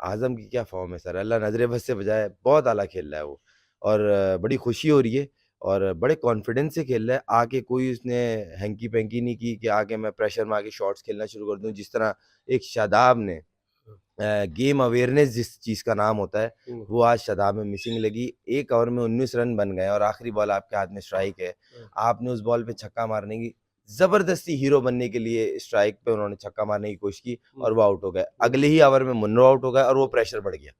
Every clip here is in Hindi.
आज़म की क्या फ़ॉर्म है सर, अल्लाह नज़रे बद से बचाए, बहुत आला खेल रहा है वो। और बड़ी खुशी हो रही है और बड़े कॉन्फिडेंस से खेल रहा है। आके कोई उसने हैंकी-पैंकी नहीं की कि आके मैं प्रेशर में आके शॉट्स खेलना शुरू कर दूँ। जिस तरह एक शादाब ने गेम अवेयरनेस जिस चीज़ का नाम होता है, वो आज शादाब में मिसिंग लगी। 1 ओवर में 19 रन बन गए और आखिरी बॉल आपके हाथ में स्ट्राइक है। आपने उस बॉल पे छक्का मारने की ज़बरदस्ती हीरो बनने के लिए स्ट्राइक पे उन्होंने छक्का मारने की कोशिश की और वो आउट हो गए। अगले ही ओवर में मुनरो आउट हो गया और वो प्रेशर बढ़ गया।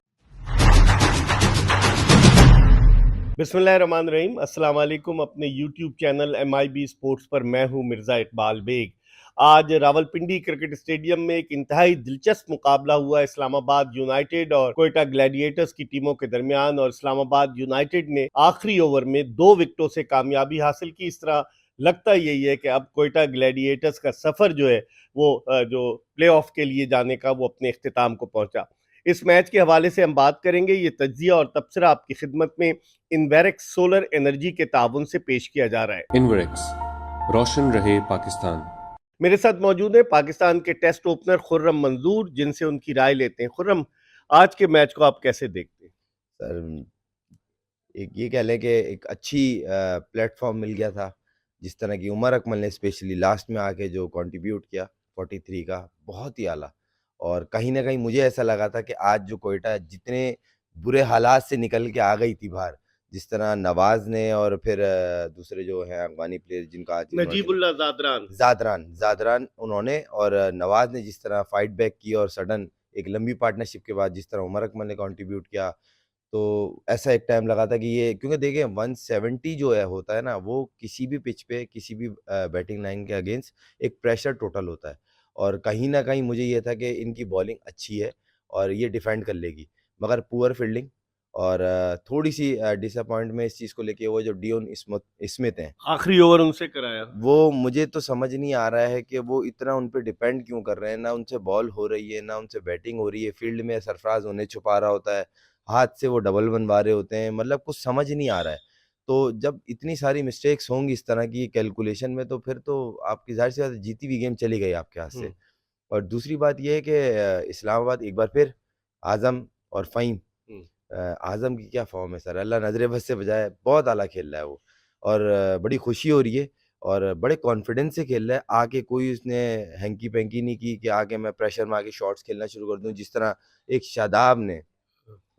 बिस्मिल्लाहिर्रहमानिर्रहीम। अस्सलाम वालेकुम। अपने यूट्यूब चैनल MIB स्पोर्ट्स पर मैं हूं मिर्ज़ा इकबाल बेग। आज रावलपिंडी क्रिकेट स्टेडियम में एक इंतहाई दिलचस्प मुकाबला हुआ इस्लामाबाद यूनाइटेड और कोयटा ग्लैडिएटर्स की टीमों के दरमियान, और इस्लामाबाद यूनाइटेड ने आखिरी ओवर में 2 विकेटों से कामयाबी हासिल की। इस तरह लगता यही है कि अब कोयटा ग्लैडिएटर्स का सफर जो है वो जो प्ले ऑफ के लिए जाने का वो अपने इख्तिताम को पहुंचा। इस मैच के हवाले से हम बात करेंगे। ये तज्जिया और तबसरा आपकी खिदमत में इन्वेरेक्स सोलर एनर्जी के ताउन से पेश किया जा रहा है। इन्वेरेक्स, रोशन रहे पाकिस्तान। मेरे साथ मौजूद है पाकिस्तान के टेस्ट ओपनर खुर्रम मंजूर, जिनसे उनकी राय लेते हैं। खुर्रम, आज के मैच को आप कैसे देखते हैं? सर, एक ये कह लें कि एक अच्छी प्लेटफ़ॉर्म मिल गया था। जिस तरह की उमर अकमल ने स्पेशली लास्ट में आके जो कंट्रीब्यूट किया 43 का, बहुत ही आला। और कहीं न कहीं मुझे ऐसा लगा था कि आज जो कोयटा जितने बुरे हालात से निकल के आ गई थी बाहर, जिस तरह नवाज़ ने और फिर दूसरे जो हैं अफ़गानी प्लेयर जिनका आज इन्होंने नजीबुल्लाह ज़ादरान। ज़ादरान उन्होंने और नवाज़ ने जिस तरह फाइट बैक की और सडन एक लंबी पार्टनरशिप के बाद जिस तरह उमर अकमल ने कंट्रीब्यूट किया, तो ऐसा एक टाइम लगा था कि ये, क्योंकि देखिए 170 जो है होता है ना, वो किसी भी पिच पे किसी भी बैटिंग लाइन के अगेंस्ट एक प्रेशर टोटल होता है। और कहीं न कहीं मुझे ये था कि इनकी बॉलिंग अच्छी है और ये डिफेंड कर लेगी, मगर पुअर फील्डिंग और थोड़ी-सी डिसअपॉइंटमेंट इस चीज़ को लेके, वो जो डियोन स्मिथ हैं, आखिरी ओवर उनसे कराया। वो मुझे तो समझ नहीं आ रहा है कि वो इतना उन पे डिपेंड क्यों कर रहे हैं। ना उनसे बॉल हो रही है, ना उनसे बैटिंग हो रही है। फील्ड में सरफराज उन्हें छुपा रहा होता है, हाथ से वो डबल बनवा रहे होते हैं, मतलब कुछ समझ नहीं आ रहा है। तो जब इतनी सारी मिस्टेक्स होंगी इस तरह की कैलकुलेशन में, तो फिर तो आपकी ज़ाहिर-सी बात है जीती हुई गेम चली गई आपके हाथ से। और दूसरी बात ये है कि इस्लामाबाद एक बार फिर आज़म और फ़हीम, आज़म की क्या फ़ॉर्म है सर, अल्लाह नज़रे बद से बचाए, बहुत आला खेल रहा है वो। और बड़ी खुशी हो रही है और बड़े कॉन्फिडेंस से खेल रहा है। आके कोई उसने हैंकी-पैंकी नहीं की कि आके मैं प्रेशर में आके शॉट्स खेलना शुरू कर दूँ। जिस तरह एक शादाब ने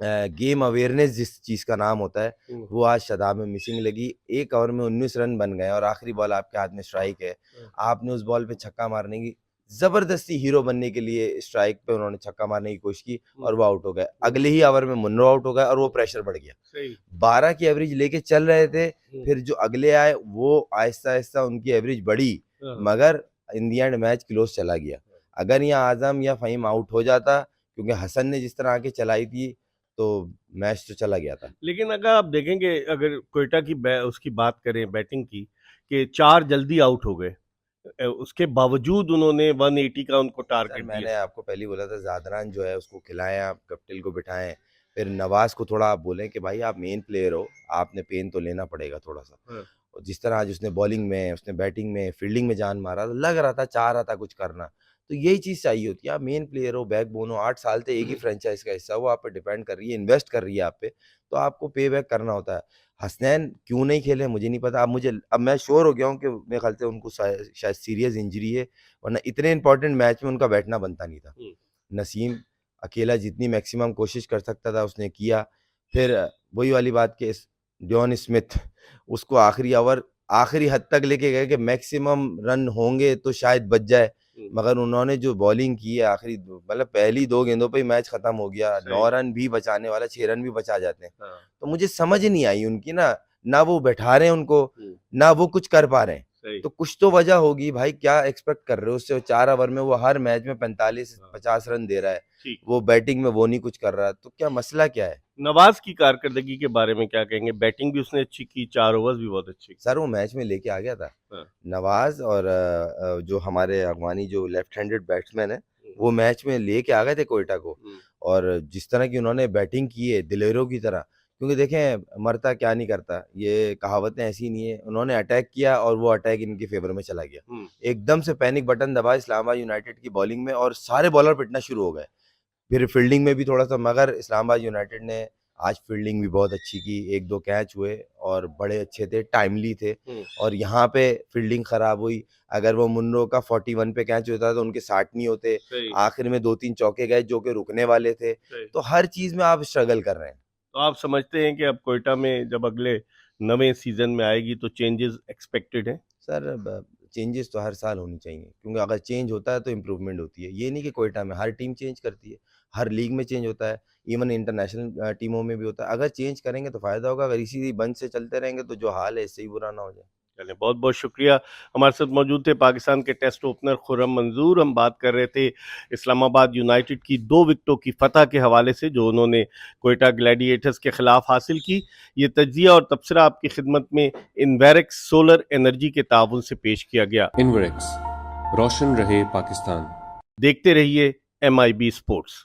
गेम अवेयरनेस जिस चीज़ का नाम होता है, वो आज शादाब में मिसिंग लगी। 1 ओवर में 19 रन बन गए और आखिरी बॉल आपके हाथ में स्ट्राइक है। आपने उस बॉल पे छक्का मारने की ज़बरदस्ती हीरो बनने के लिए स्ट्राइक पे उन्होंने छक्का मारने की कोशिश की और वो आउट हो गए। अगले ही ओवर में मुनरो आउट हो गया और वो प्रेशर बढ़ गया। सही। 12 की एवरेज लेके चल रहे थे, फिर जो अगले आए वो आहिस्ता-आहिस्ता उनकी एवरेज बढ़ी, मगर in the end match close चला गया। अगर यहाँ आज़म या फ़हीम आउट हो जाता, क्योंकि हसन ने जिस तरह आके चलाई थी, तो मैच तो चला गया था। लेकिन अगर आप देखेंगे, अगर कोयटा की उसकी बात करें बैटिंग की, कि 4 जल्दी आउट हो गए, उसके बावजूद उन्होंने 180 का उनको सर, टारगेट दिया। मैंने आपको पहले ही बोला था, ज़ादरान जो है उसको खिलाएँ आप, कप्टिल को बिठाएँ, फिर नवाज़ को थोड़ा आप बोलें कि भाई आप मेन प्लेयर हो, आपने पेन तो लेना पड़ेगा थोड़ा-सा। और जिस तरह आज उसने बॉलिंग में, उसने बैटिंग में, फील्डिंग में जान मारा, तो लग रहा था, चाह रहा था कुछ करना। तो यही चीज़ चाहिए होती है, आप मेन प्लेयर हो, बैकबोन हो, 8 साल से एक ही फ्रेंचाइज़ का हिस्सा हो, वो आप पे डिपेंड कर रही है, इन्वेस्ट कर रही है आप पे, तो आपको पे बैक करना होता है। हसनैन क्यों नहीं खेले मुझे नहीं पता। अब मैं श्योर हो गया हूँ कि मेरे ख़्याल से उनको शायद सीरियस इंजरी है, वरना इतने इंपॉर्टेंट मैच में उनका बैठना बनता नहीं था। नसीम अकेला जितनी मैक्सिमम कोशिश कर सकता था उसने किया। फिर वही वाली बात कि डियोन स्मिथ, उसको आखिरी ओवर आखिरी हद तक लेके गए कि मैक्सिमम रन होंगे तो शायद बच जाए, मगर उन्होंने जो बॉलिंग की है आखिरी मतलब पहली 2 गेंदों पे ही मैच खत्म हो गया। 9 रन भी बचाने वाला 6 रन भी बचा जाते हैं। तो मुझे समझ नहीं आई उनकी ना वो बैठा रहे हैं उनको, ना वो कुछ कर पा रहे हैं। तो कुछ तो वजह होगी भाई, क्या एक्सपेक्ट कर रहे हो उससे? 4 ओवर में वो हर मैच में 45-50 रन दे रहा है, वो बैटिंग में वो नहीं कुछ कर रहा है, तो क्या मसला क्या है? नवाज की कारकर्दगी के बारे में क्या कहेंगे? बैटिंग भी उसने अच्छी की, 4 ओवर्स भी बहुत अच्छी की। सर, वो मैच में लेके आ गया था। नवाज़ और जो हमारे अफ़गानी जो लेफ्ट हैंडेड बैट्समैन है, वो मैच में लेके आ गए थे कोयटा को। और जिस तरह की उन्होंने बैटिंग की है दिलेरों की तरह, क्योंकि देखें मरता क्या नहीं करता, ये कहावतें ऐसी नहीं है। उन्होंने अटैक किया और वो अटैक इनके फ़ेवर में चला गया। एकदम से पैनिक बटन दबा इस्लामाबाद यूनाइटेड की बॉलिंग में और सारे बॉलर पिटना शुरू हो गए। फिर फील्डिंग में भी थोड़ा सा, मगर इस्लामाबाद यूनाइटेड ने आज फील्डिंग भी बहुत अच्छी की, 1-2 कैच हुए और बड़े अच्छे थे, टाइमली थे। और यहाँ पे फील्डिंग खराब हुई, अगर वो मुनरो का 41 पे कैच होता तो उनके 60 नहीं होते, आखिर में 2-3 चौके गए जो कि रुकने वाले थे। तो हर चीज में आप स्ट्रगल कर रहे हैं। तो आप समझते हैं कि अब कोयटा में जब अगले नवे सीजन में आएगी तो चेंजेस एक्सपेक्टेड हैं? सर चेंजेस तो हर साल होनी चाहिए, क्योंकि अगर चेंज होता है तो इम्प्रूवमेंट होती है। ये नहीं कि कोयटा में, हर टीम चेंज करती है, हर लीग में चेंज होता है, इवन इंटरनेशनल टीमों में भी होता है। अगर चेंज करेंगे तो फायदा होगा, अगर इसी बंद से चलते रहेंगे तो जो हाल है इससे ही बुरा ना हो जाए। चलिए, बहुत बहुत शुक्रिया। हमारे साथ मौजूद थे पाकिस्तान के टेस्ट ओपनर खुर्रम मंजूर। हम बात कर रहे थे इस्लामाबाद यूनाइटेड की 2 विकेटों की फतह के हवाले से जो उन्होंने कोयटा ग्लैडिएटर्स के खिलाफ हासिल की। ये तज्जिया और तबसरा आपकी खिदमत में इन्वेरेक्स सोलर एनर्जी के ताउन से पेश किया गया। इनवरेक्स, रोशन रहे पाकिस्तान। देखते रहिए MIB स्पोर्ट्स।